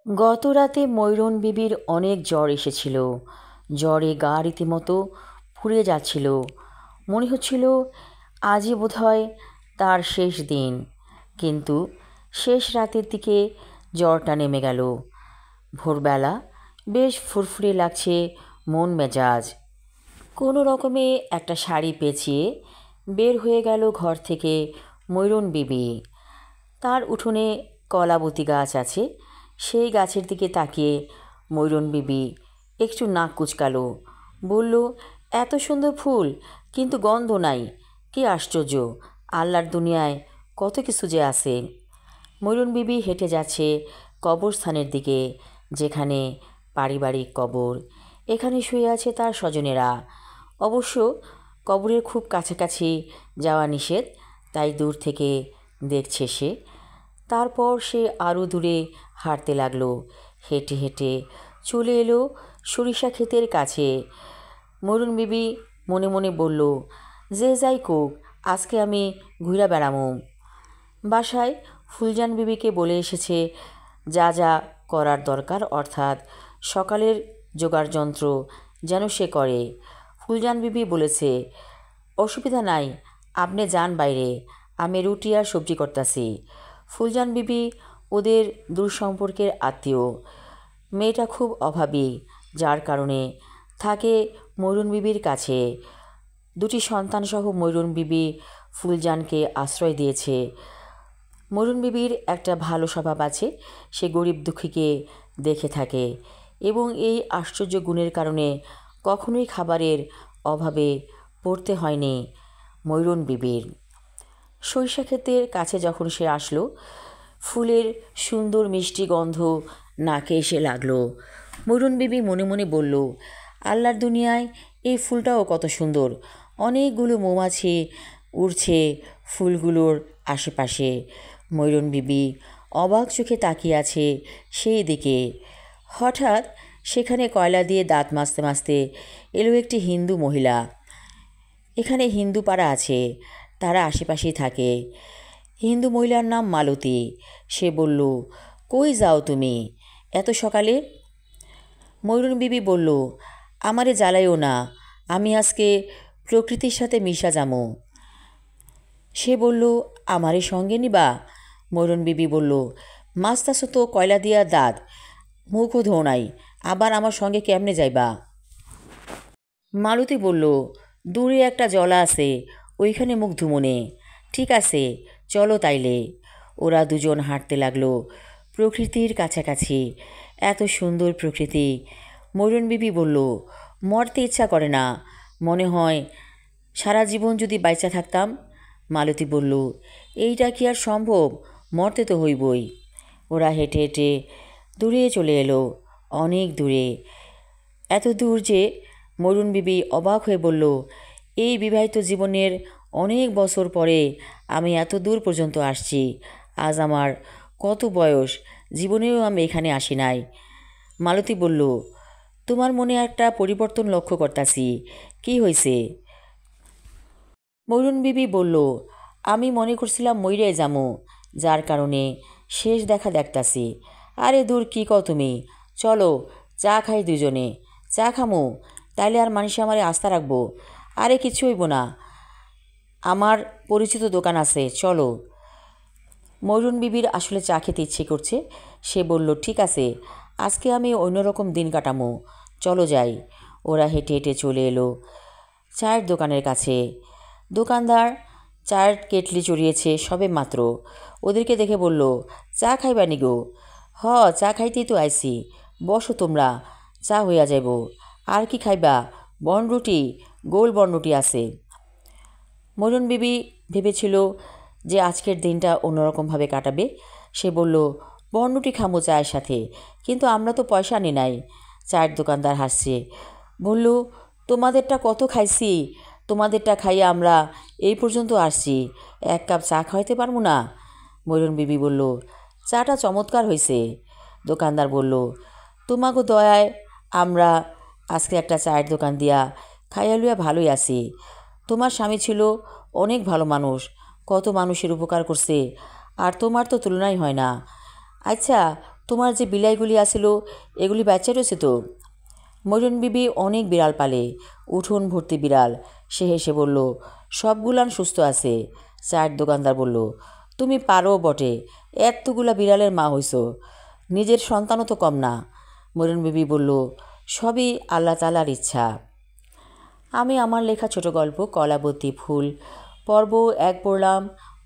গত রাতে ময়ূরন বিবির অনেক জ্বর এসেছিল। জ্বরে গা রীতিমতো পুড়ে যাচ্ছিল। মনে হচ্ছিল আজই বোধহয় তার শেষ দিন। কিন্তু শেষ রাতের দিকে জ্বরটা নেমে গেল। ভোরবেলা বেশ ফুরফুরে লাগছে মন মেজাজ। কোনো রকমে একটা শাড়ি পেঁচিয়ে বের হয়ে গেল ঘর থেকে ময়ূরন বিবি। তার উঠোনে কলাবতী গাছ আছে। সেই গাছের দিকে তাকিয়ে ময়ূরন বিবি একটু নাক কুঁচকালো। বলল, এত সুন্দর ফুল কিন্তু গন্ধ নাই, কি আশ্চর্য! আল্লাহর দুনিয়ায় কত কিছু যে আছে। ময়ূরন বিবি হেঁটে যাচ্ছে কবরস্থানের দিকে, যেখানে পারিবারিক কবর। এখানে শুয়ে আছে তার স্বজনেরা। অবশ্য কবরের খুব কাছাকাছি যাওয়া নিষেধ, তাই দূর থেকে দেখছে সে। তারপর সে আরও দূরে হাঁটতে লাগলো। হেঁটে হেঁটে চলে এলো সরিষা ক্ষেতের কাছে। ময়ূরন বিবি মনে মনে বলল, যে যাই কোক, আজকে আমি ঘুরা বেড়ামো। বাসায় ফুলজান বিবিকে বলে এসেছে যা যা করার দরকার, অর্থাৎ সকালের জোগাড়যন্ত্র যেন সে করে। ফুলজান বিবি বলেছে, অসুবিধা নাই, আপনি যান বাইরে, আমি রুটি আর সবজি করতেছি। ফুলজান বিবি ওদের দূর সম্পর্কের আত্মীয়। মেয়েটা খুব অভাবী, যার কারণে থাকে ময়ূরন বিবির কাছে। দুটি সন্তানসহ ময়ূরন বিবি ফুলজানকে আশ্রয় দিয়েছে। ময়ূরন বিবির একটা ভালো স্বভাব আছে, সে গরিব দুঃখীকে দেখে থাকে এবং এই আশ্চর্য গুণের কারণে কখনোই খাবারের অভাবে পড়তে হয়নি ময়ূরন বিবির। সরিষা ক্ষেতের কাছে যখন সে আসলো, ফুলের সুন্দর মিষ্টি গন্ধ নাকে এসে লাগলো। ময়ূরন বিবি মনে মনে বলল, আল্লাহর দুনিয়ায় এই ফুলটাও কত সুন্দর। অনেকগুলো মৌমাছি উড়ছে ফুলগুলোর আশেপাশে। ময়ূরন বিবি অবাক চোখে তাকিয়ে আছে সেই দিকে। হঠাৎ সেখানে কয়লা দিয়ে দাঁত মাজতে মাজতে এলো একটি হিন্দু মহিলা। এখানে হিন্দু পাড়া আছে, তারা আশেপাশেই থাকে। হিন্দু মহিলার নাম মালতী। সে বলল, কই যাও তুমি এত সকালে? ময়ূরন বিবি বলল, আমারে জ্বালাইও না, আমি আজকে প্রকৃতির সাথে মিশা যামো। সে বলল, আমারে সঙ্গে নিবা? ময়ূরন বিবি বলল, মাছতাছো তো কয়লা দিয়া দাঁত, মুখও ধো নাই, আবার আমার সঙ্গে কেমনে যাইবা? মালতী বলল, দূরে একটা জলা আছে, ওইখানে মুখ ধুমনে। ঠিক আছে, চলো তাইলে। ওরা দুজন হাঁটতে লাগলো প্রকৃতির কাছাকাছি। এত সুন্দর প্রকৃতি। ময়ূরন বিবি বলল, মরতে ইচ্ছা করে না, মনে হয় সারা জীবন যদি বাইচা থাকতাম। মালতী বলল, এইটা কি আর সম্ভব, মরতে তো হইবই। ওরা হেঁটে হেঁটে দূরে চলে এলো, অনেক দূরে। এত দূর যে ময়ূরন বিবি অবাক হয়ে বলল, এই বিবাহিত জীবনের অনেক বছর পরে আমি এত দূর পর্যন্ত আসছি। আজ আমার কত বয়স, জীবনেও আমি এখানে আসি নাই। মালতী বলল, তোমার মনে একটা পরিবর্তন লক্ষ্য করতাছি, কি হয়েছে? ময়ূরন বিবি বলল, আমি মনে করছিলাম মইরে যামু, যার কারণে শেষ দেখা দেখতাছি। আরে দূর, কী কও তুমি, চলো চা খাই দুজনে। চা খামু, তাইলে আর মানুষ আমারে আস্থা রাখবো? আরে কিছু হইব না, আমার পরিচিত দোকান আছে, চলো। ময়ূরন বিবির আসলে চা খেতে ইচ্ছে করছে। সে বলল, ঠিক আছে, আজকে আমি অন্যরকম দিন কাটামো, চলো যাই। ওরা হেঁটে হেঁটে চলে এলো চায়ের দোকানের কাছে। দোকানদার চায়ের কেটলি চড়িয়েছে সবে মাত্র। ওদেরকে দেখে বলল, চা খাইবানি গো? হ, চা খাইতেই তো আইছি, বসো তোমরা, চা হইয়া যাইব। আর কি খাইবা? বনরুটি, গোল বনরুটি আছে। ময়ূরন বিবি ভেবেছিল যে আজকের দিনটা অন্যরকমভাবে কাটাবে। সে বলল, বনরুটি খামো চায়ের সাথে, কিন্তু আমরা তো পয়সা আনি নাই। চায়ের দোকানদার হাসছে, বলল, তোমাদেরটা কত খাইছি, তোমাদেরটা খাইয়া আমরা এই পর্যন্ত আসছি, এক কাপ চা খাওয়াইতে পারবো না? ময়ূরন বিবি বলল, চাটা চমৎকার হয়েছে। দোকানদার বলল, তোমাকে দয়ায় আমরা আজকে একটা চায়ের দোকান দিয়া খাইয়া লইয়া ভালোই আছি। তোমার স্বামী ছিল অনেক ভালো মানুষ, কত মানুষের উপকার করছে, আর তোমার তো তুলনাই হয় না। আচ্ছা, তোমার যে বিলাইগুলি আসিল এগুলি বাচ্চা রয়েছে তো? মরিয়ম বিবি অনেক বিড়াল পালে, উঠোন ভর্তি বিড়াল। সে হেসে বলল, সবগুলান সুস্থ আছে। চায়ের দোকানদার বলল, তুমি পারো বটে, এতগুলা বিড়ালের মা হইছ, নিজের সন্তানও তো কম না। মরিয়ম বিবি বলল, সবই আল্লাহ তাআলার ইচ্ছা। আমি আমার লেখা ছোট গল্প কলাবতী ফুল পর্ব 1 পড়লাম।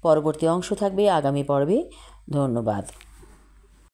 পরবর্তী অংশ থাকবে আগামী পর্বে। ধন্যবাদ।